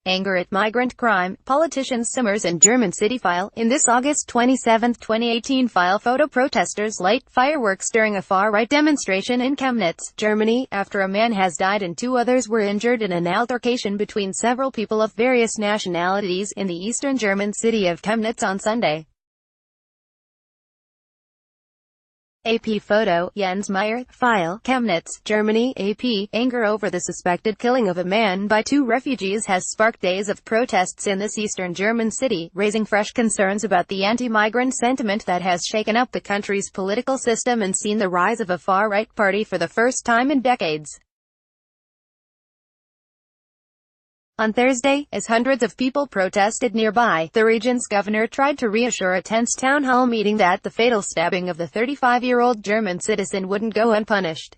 Anger at migrant crime, politicians simmers in German city file. In this August 27, 2018 file, photo protesters light fireworks during a far-right demonstration in Chemnitz, Germany, after a man has died and two others were injured in an altercation between several people of various nationalities in the eastern German city of Chemnitz on Sunday. AP photo, Jens Meyer, file, Chemnitz, Germany, AP, anger over the suspected killing of a man by two refugees has sparked days of protests in this eastern German city, raising fresh concerns about the anti-migrant sentiment that has shaken up the country's political system and seen the rise of a far-right party for the first time in decades. On Thursday, as hundreds of people protested nearby, the region's governor tried to reassure a tense town hall meeting that the fatal stabbing of the 35-year-old German citizen wouldn't go unpunished.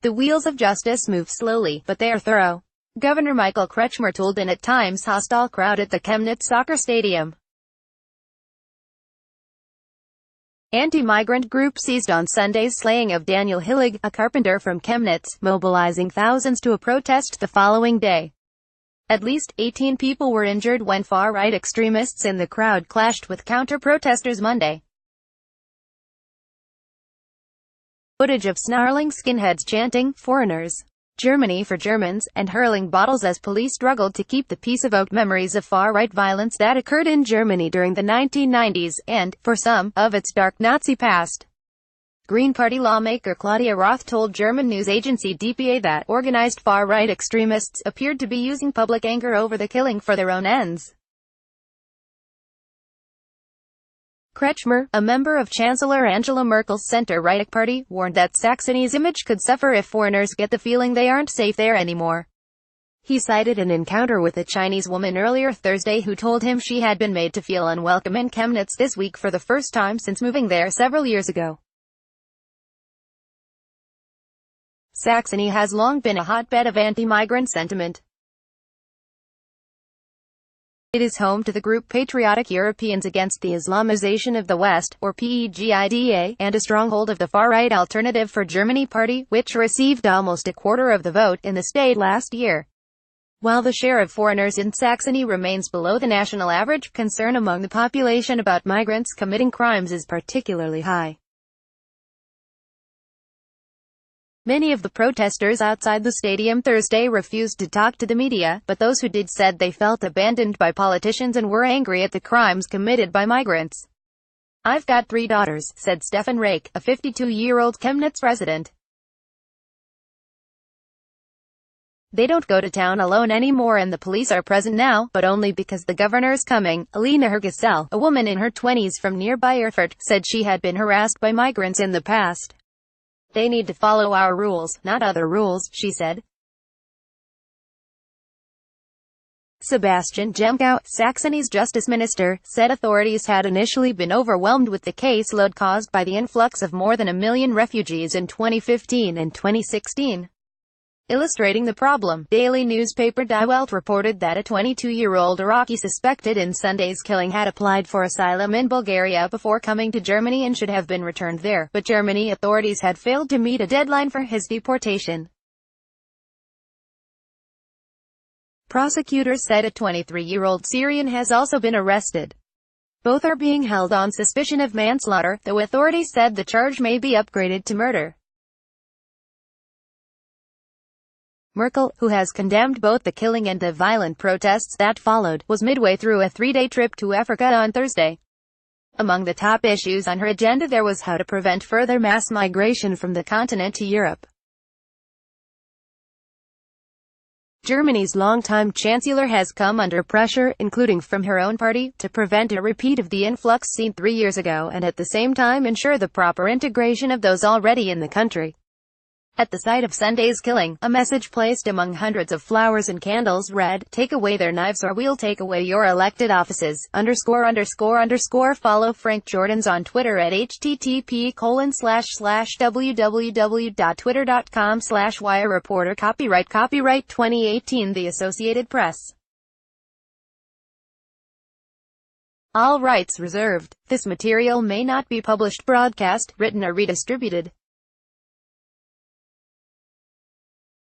The wheels of justice move slowly, but they are thorough, Governor Michael Kretschmer told an at times hostile crowd at the Chemnitz soccer stadium. Anti-migrant group seized on Sunday's slaying of Daniel Hillig, a carpenter from Chemnitz, mobilizing thousands to a protest the following day. At least 18 people were injured when far-right extremists in the crowd clashed with counter-protesters Monday. Footage of snarling skinheads chanting, "Foreigners, Germany for Germans," and hurling bottles as police struggled to keep the peace evoked memories of far-right violence that occurred in Germany during the 1990s, and, for some, of its dark Nazi past. Green Party lawmaker Claudia Roth told German news agency dpa that organized far-right extremists appeared to be using public anger over the killing for their own ends. Kretschmer, a member of Chancellor Angela Merkel's center-right party, warned that Saxony's image could suffer if foreigners get the feeling they aren't safe there anymore. He cited an encounter with a Chinese woman earlier Thursday who told him she had been made to feel unwelcome in Chemnitz this week for the first time since moving there several years ago. Saxony has long been a hotbed of anti-migrant sentiment. It is home to the group Patriotic Europeans Against the Islamization of the West, or PEGIDA, and a stronghold of the far-right Alternative for Germany party, which received almost a quarter of the vote in the state last year. While the share of foreigners in Saxony remains below the national average, concern among the population about migrants committing crimes is particularly high. Many of the protesters outside the stadium Thursday refused to talk to the media, but those who did said they felt abandoned by politicians and were angry at the crimes committed by migrants. "I've got 3 daughters," said Stefan Rake, a 52-year-old Chemnitz resident. "They don't go to town alone anymore and the police are present now, but only because the governor's coming." Alina Hergesell, a woman in her 20s from nearby Erfurt, said she had been harassed by migrants in the past. "They need to follow our rules, not other rules," she said. Sebastian Jemgau, Saxony's justice minister, said authorities had initially been overwhelmed with the caseload caused by the influx of more than 1 million refugees in 2015 and 2016. Illustrating the problem, daily newspaper Die Welt reported that a 22-year-old Iraqi suspected in Sunday's killing had applied for asylum in Bulgaria before coming to Germany and should have been returned there, but Germany authorities had failed to meet a deadline for his deportation. Prosecutors said a 23-year-old Syrian has also been arrested. Both are being held on suspicion of manslaughter, though authorities said the charge may be upgraded to murder. Merkel, who has condemned both the killing and the violent protests that followed, was midway through a 3-day trip to Africa on Thursday. Among the top issues on her agenda there was how to prevent further mass migration from the continent to Europe. Germany's longtime chancellor has come under pressure, including from her own party, to prevent a repeat of the influx seen 3 years ago and at the same time ensure the proper integration of those already in the country. At the site of Sunday's killing, a message placed among hundreds of flowers and candles read, "Take away their knives or we'll take away your elected offices." Follow Frank Jordans on Twitter at http://www.twitter.com/wire reporter. Copyright 2018 The Associated Press. All rights reserved. This material may not be published, broadcast, written or redistributed.